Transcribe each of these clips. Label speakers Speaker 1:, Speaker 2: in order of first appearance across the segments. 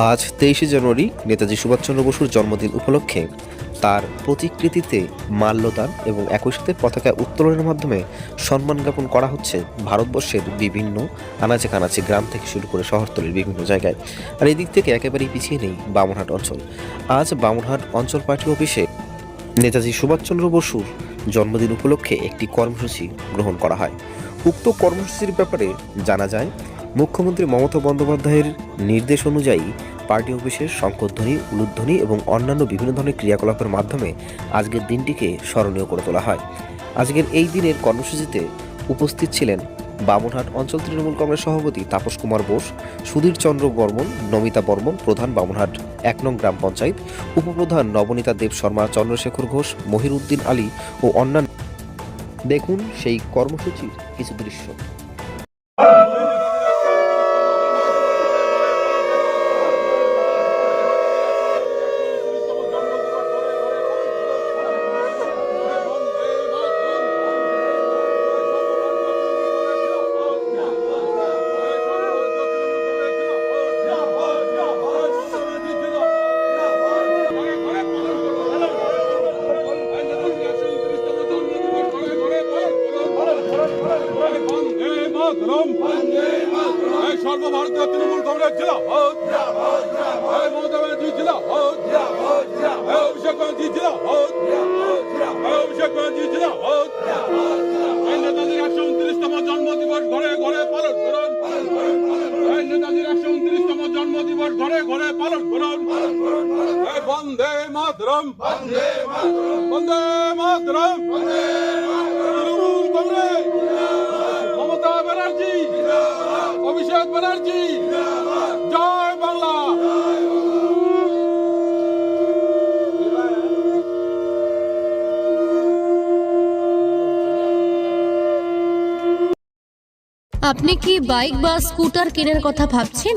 Speaker 1: আজ 23শে জানুয়ারি নেতাজি সুভাষচন্দ্র বসুর জন্মদিন উপলক্ষে তার প্রতিকৃতিতে মাল্যদান এবং একই সাথে পতাকা উত্তোলনের মাধ্যমে সম্মান জ্ঞাপন করা হচ্ছে ভারতবর্ষের বিভিন্ন আনাচে কানাচে গ্রাম থেকে শুরু করে শহরতলির বিভিন্ন জায়গায়। আর এই দিক থেকে একেবারেই পিছিয়ে নেই বামুনহাট অঞ্চল। আজ বামুনহাট অঞ্চল পার্টি অফিসে নেতাজি সুভাষচন্দ্র বসুর জন্মদিন উপলক্ষে একটি কর্মসূচি গ্রহণ করা হয়। উক্ত কর্মসূচির ব্যাপারে জানা যায়, মুখ্যমন্ত্রী মমতা বন্দ্যোপাধ্যায়ের নির্দেশ অনুযায়ী পার্টি অফিসের শঙ্খধ্বনি, উলুধ্বনি এবং অন্যান্য বিভিন্ন ধরনের ক্রিয়াকলাপের মাধ্যমে আজকের দিনটিকে স্মরণীয় করে তোলা হয়। আজকের এই দিনের কর্মসূচিতে উপস্থিত ছিলেন বামুনহাট অঞ্চল তৃণমূল কংগ্রেস সভাপতি তাপস কুমার বোস, সুধীর চন্দ্র বর্মন, নমিতা বর্মন, প্রধান বামুনহাট 1 নং গ্রাম পঞ্চায়েত, উপপ্রধান নবনীতা দেব শর্মা, চন্দ্রশেখর ঘোষ, মহিরুদ্দিন আলী ও অন্যান্য। দেখুন সেই কর্মসূচির কিছু দৃশ্য।
Speaker 2: সর্বভারতীয় তৃণমূল কংগ্রেস জেলা মমতা ব্যানার্জি জেলা অভিষেক ব্যানার্জি জেলা অভিষেক ব্যানার্জি জেলা নেতাজির 129তম জন্মদিবস ঘরে ঘরে পালন করুন। নেতাজির 129তম জন্মদিবস ঘরে ঘরে পালন করুন। বন্দে মাতরম, বন্দে মাতরম। তৃণমূল কংগ্রেস, মমতা ব্যানার্জি, অভিষেক ব্যানার্জি, জয় বাংলা।
Speaker 3: আপনি কি বাইক বা স্কুটার কেনার কথা ভাবছেন?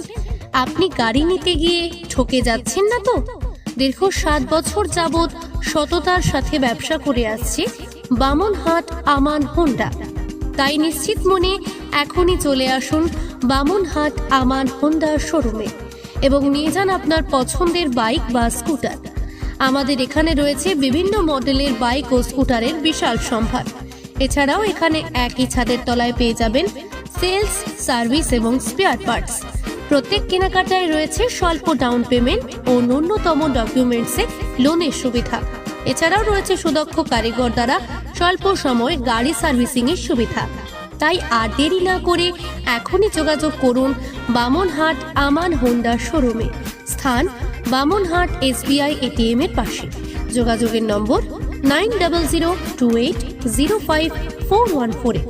Speaker 3: আপনি গাড়ি নিতে গিয়ে ঠকে যাচ্ছেন না তো? দীর্ঘ 7 বছর যাবৎ সততার সাথে ব্যবসা করে আসছে বামুনহাট আমান হোন্ডা। তাই নিশ্চিত মনে এখনই চলে আসুন বামুনহাট আমান হোন্ডা শোরুমে এবং নিয়ে যান আপনার পছন্দের বাইক বা স্কুটার। আমাদের এখানে রয়েছে বিভিন্ন মডেলের বাইক ও স্কুটারের বিশাল সম্ভার। এছাড়াও এখানে একই ছাদের তলায় পেয়ে যাবেন সেলস, সার্ভিস এবং স্পেয়ার পার্টস। প্রত্যেক কেনাকাটায় রয়েছে স্বল্প ডাউন পেমেন্ট ও ন্যূনতম ডকুমেন্টসে লোনের সুবিধা। এছাড়াও রয়েছে সুদক্ষ কারিগর দ্বারা স্বল্প সময়ে গাড়ি সার্ভিসিং এর সুবিধা। তাই আর দেরি না করে এখনই যোগাযোগ করুন বামুনহাট আমান হোন্ডা শোরুমে। স্থান বামুনহাট SBI ATM এর পাশে। যোগাযোগের নম্বর 9002805414।